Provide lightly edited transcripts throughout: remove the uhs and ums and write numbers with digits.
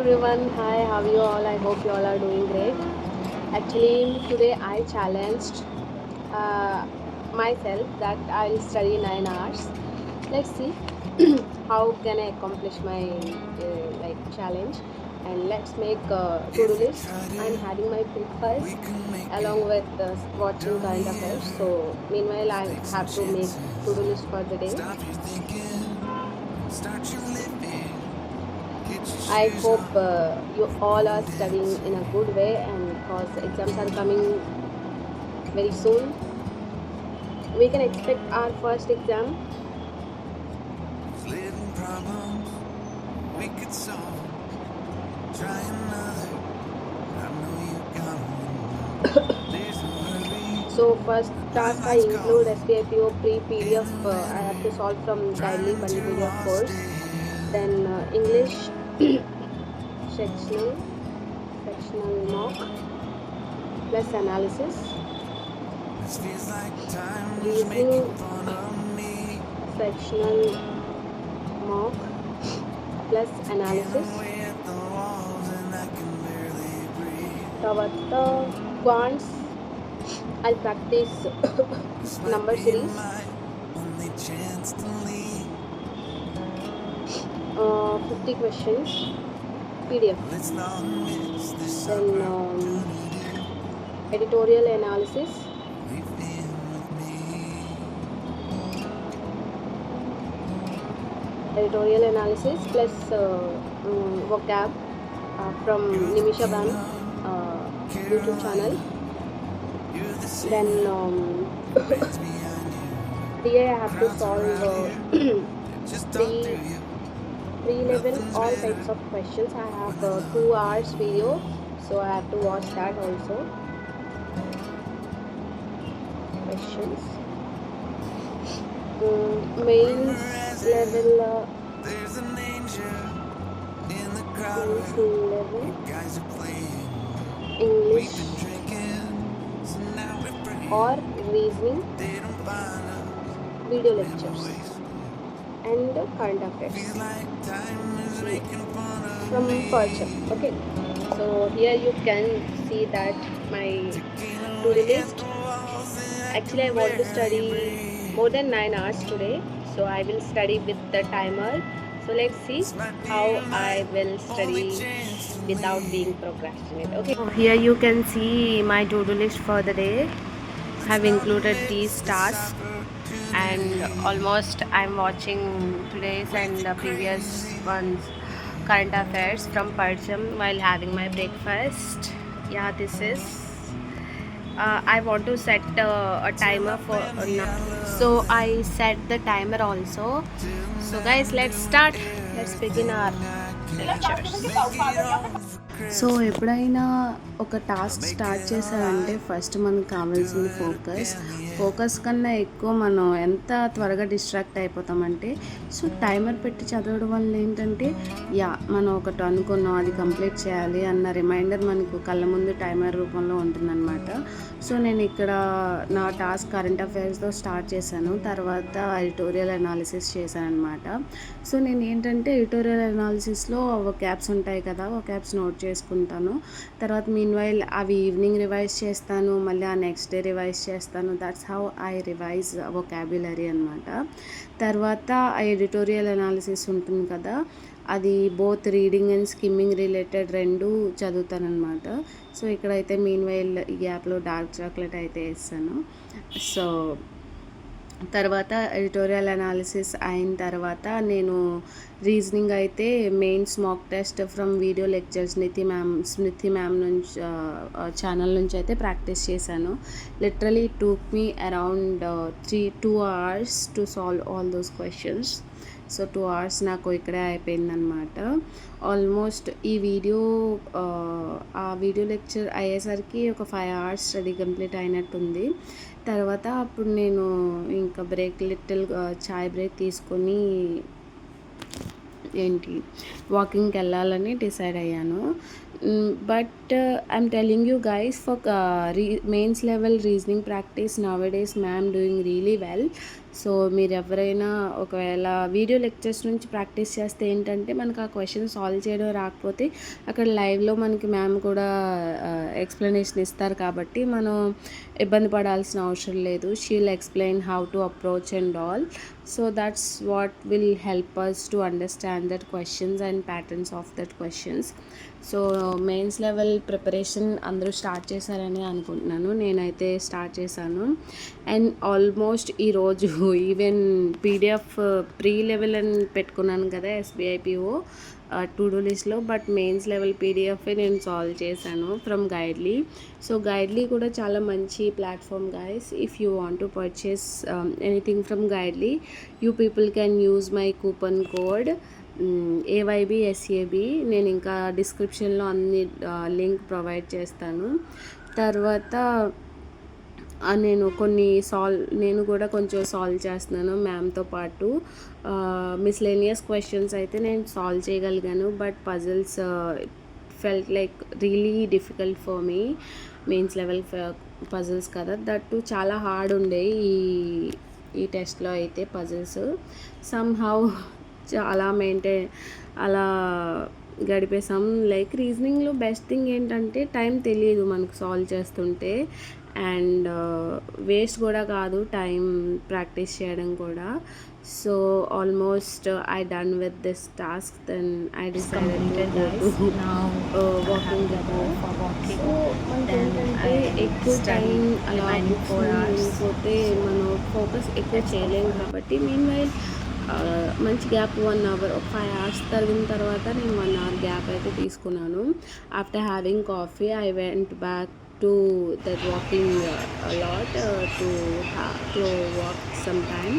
everyone, hi, how are you all? I hope you all are doing great. Actually, today I challenged uh, myself that I'll study 9 hours. Let's see how can I accomplish my challenge, and let's make a to-do list. I'm having my breakfast along with watching current affairs. So meanwhile, I have to make to-do list for the day. I hope you all are studying in a good way, and because exams are coming very soon, we can expect our first exam. So first task I include SPIPO pre-PDF. I have to solve from Guidely Bundle PDF course. Then English sectional mock plus analysis. Reasoning sectional mock plus analysis. తర్వాత quants I'll practice number series. 50 questions PDF. Then editorial analysis. Editorial analysis plus vocab from Nimisha Ban YouTube channel. Then here I have to solve pre-level all types of questions. I have 2 hours video, so I have to watch that also. Questions. Mains level. English or reasoning, video lectures, and current affairs from Percham. Okay, so here you can see that my to-do list. Actually, I want to study more than 9 hours today, so I will study with the timer. So let's see how I will study without being procrastinated. Okay, so here you can see my to-do list for the day. Have included these tasks, and almost I'm watching today's and the previous ones current affairs from Percham while having my breakfast. Yeah, this is I want to set a timer for so I set the timer also. So guys, let's start. Let's begin our lectures. So ఎప్పుడైనా ఒక task start చేసామంటే first మనకు కావాల్సింది focus కన్నా ఎక్కువ మనం ఎంత త్వరగా డిస్ట్రాక్ట్ అయిపోతామంటే సో టైమర్ పెట్టి చదవడం వల్ల ఏంటంటే మనం ఒకటి అనుకున్నాం అది కంప్లీట్ చేయాలి అన్న రిమైండర్ మనకు కళ్ళ ముందు టైమర్ రూపంలో ఉంటుందన్నమాట. సో నేను ఇక్కడ నా టాస్క్ కరెంట్ అఫైర్స్తో స్టార్ట్ చేశాను, తర్వాత ఎడిటోరియల్ అనాలిసిస్ చేశాను అనమాట. సో నేను ఏంటంటే ఎడిటోరియల్ అనాలిసిస్లో క్యాప్స్ ఉంటాయి కదా, క్యాప్స్ నోట్ చేసుకుంటాను. తర్వాత మీన్వైల్ అవి ఈవినింగ్ రివైజ్ చేస్తాను, మళ్ళీ ఆ నెక్స్ట్ డే రివైజ్ చేస్తాను. That's how I revise vocabulary అనమాట. తర్వాత ఆ ఎడిటోరియల్ అనాలిసిస్ ఉంటుంది కదా, అది both reading and skimming related రెండు చదువుతానమాట. సో ఇక్కడైతే మీన్వైల్ ఈ గ్యాప్లో డార్క్ చాక్లెట్ అయితే వేస్తాను. సో తర్వాత ఎడిటోరియల్ అనాలిసిస్ అయిన తర్వాత నేను రీజనింగ్ అయితే mains mock test from video lectures Smriti ma'am నుంచి ఛానల్ నుంచి అయితే ప్రాక్టీస్ చేశాను. Literally took me around 2 hours to solve all those questions. So 2 hours నాకు ఇక్కడే అయిపోయిందనమాట. ఆల్మోస్ట్ ఈ ఆ వీడియో లెక్చర్ అయ్యేసరికి ఒక 5 hours స్టడీ కంప్లీట్ అయినట్టుంది. తర్వాత అప్పుడు నేను ఇంకా చాయ్ బ్రేక్ తీసుకొని వాకింగ్కి వెళ్ళాలని డిసైడ్ అయ్యాను. But I'm telling you guys for mains level reasoning practice now days ma'am doing really well. So మీరెవరైనా ఒకవేళ వీడియో లెక్చర్స్ నుంచి ప్రాక్టీస్ చేస్తే ఏంటంటే మనకు ఆ క్వెషన్ సాల్వ్ చేయడం రాకపోతే అక్కడ లైవ్లో మనకి మ్యామ్ కూడా ఎక్స్ప్లెనేషన్ ఇస్తారు కాబట్టి మనం ఇబ్బంది పడాల్సిన అవసరం లేదు. She'll explain how to approach and all. So that's what will help us to understand that questions and patterns of that questions. So mains level preparation అందరూ స్టార్ట్ చేశారని అనుకుంటున్నాను. నేనైతే స్టార్ట్ చేశాను. అండ్ ఆల్మోస్ట్ ఈరోజు ఈవెన్ పీడిఎఫ్ ప్రీ లెవెల్ అని పెట్టుకున్నాను కదా SBI PO to do లిస్ట్లో, బట్ మెయిన్స్ లెవెల్ పీడిఎఫే నేను సాల్వ్ చేశాను ఫ్రమ్ గైడ్లీ. సో గైడ్లీ కూడా చాలా మంచి platform guys. If you want to purchase anything from Guidely, you people can use my coupon code AYBSAB. నేను ఇంకా డిస్క్రిప్షన్లో అన్ని లింక్ ప్రొవైడ్ చేస్తాను. తర్వాత నేను కూడా కొంచెం సాల్వ్ చేస్తున్నాను మ్యామ్తో పాటు. మిస్లేనియస్ క్వశ్చన్స్ అయితే నేను సాల్వ్ చేయగలిగాను, but puzzles felt like really difficult for me. Mains level puzzles కదా, దట్టు చాలా హార్డ్ ఉండే ఈ టెస్ట్లో అయితే పజిల్స్. సమ్హౌ చాలా అలా గడిపేసాం. లైక్ రీజనింగ్లో బెస్ట్ థింగ్ ఏంటంటే టైం తెలియదు మనకు సాల్వ్ చేస్తుంటే, అండ్ వేస్ట్ కూడా కాదు టైం ప్రాక్టీస్ చేయడం కూడా. So almost I done with this task, then I decided to go walking కదా. సో మనకేంటంటే ఎక్కువ టైం అలా పోతే మనం ఫోకస్ ఎక్కువ చేయలేము కాబట్టి మీన్ వైల్ మంచి గ్యాప్ 1 అవర్, ఒక 5 hours తరిగిన తర్వాత నేను 1 hour గ్యాప్ అయితే తీసుకున్నాను. After having coffee I went back to that walking lot to walk some time.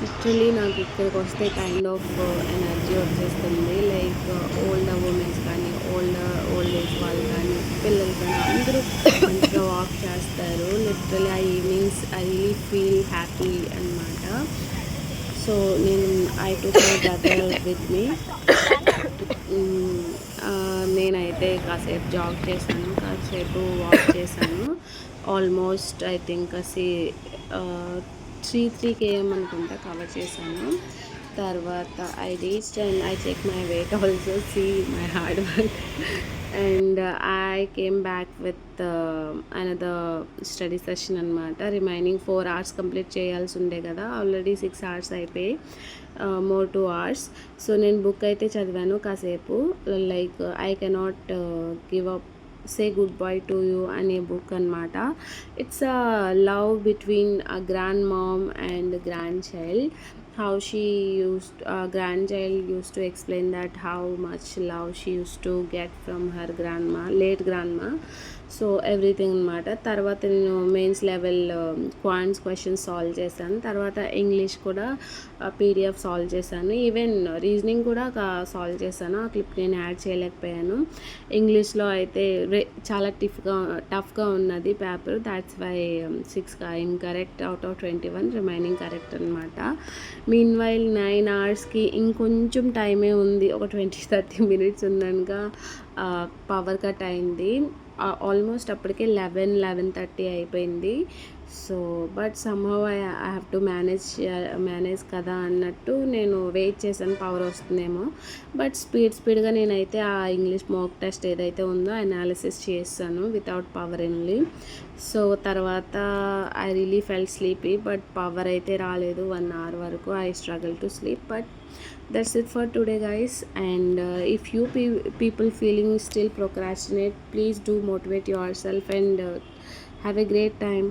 Literally నాకు ఇక్కడికి వస్తే కైండ్ ఆఫ్ ఎనర్జీ వచ్చేస్తుంది. లైక్ ఓల్డ్ ఉమెన్స్ కానీ ఓల్డ్ ఏజ్ వాళ్ళు కానీ పిల్లలు కానీ అందరూ మంచిగా వాక్ చేస్తారు. లిటరలీ ఆ evenings I really feel happy అనమాట. So I took my brother with me. నేనైతే కాసేపు జాగ్ చేశాను, కాసేపు వాక్ చేశాను. ఆల్మోస్ట్ ఐ థింక్ 3 km అనుకుంటా కవర్ చేశాను. తర్వాత I reached and I check my weight also, see my hard work. And I came back with another study session అనమాట. Remaining 4 hours complete చేయాల్సి ఉండే కదా, ఆల్రెడీ 6 hours అయిపోయి, more 2 hours. So నేను book అయితే చదివాను కాసేపు. Like I cannot give up, say good bye to you అనే బుక్ అనమాట. It's a love between a grand mom and grand child. How grandchild used to explain that how much love she used to get from her late grandma. So everything అనమాట. తర్వాత నేను mains level quants questions solve చేశాను. తర్వాత English కూడా PDF solve చేశాను. Even reasoning కూడా solve చేశాను. ఆ క్లిప్ నేను యాడ్ చేయలేకపోయాను. ఇంగ్లీష్లో అయితే చాలా టఫ్గా ఉన్నది paper. That's why 6 incorrect out of 21, remaining correct అనమాట. మీన్ వైల్ 9 hours ఇంకొంచెం టైమే ఉంది, ఒక 20-30 minutes ఉందనగా పవర్ కట్ అయింది. ఆల్మోస్ట్ అప్పటికే 11-11:30 అయిపోయింది. So but somehow I have to manage కదా అన్నట్టు నేను వెయిట్ చేశాను పవర్ వస్తుందేమో. బట్ స్పీడ్గా నేనైతే ఆ ఇంగ్లీష్ మాక్ టెస్ట్ ఏదైతే ఉందో అనాలిసిస్ చేస్తాను వితౌట్ పవర్ ఓన్లీ. సో తర్వాత I really felt sleepy, but power అయితే రాలేదు 1 hour వరకు. I struggle to sleep, but that's it for today guys. And if you people feeling still procrastinate, please do motivate yourself and have a great time.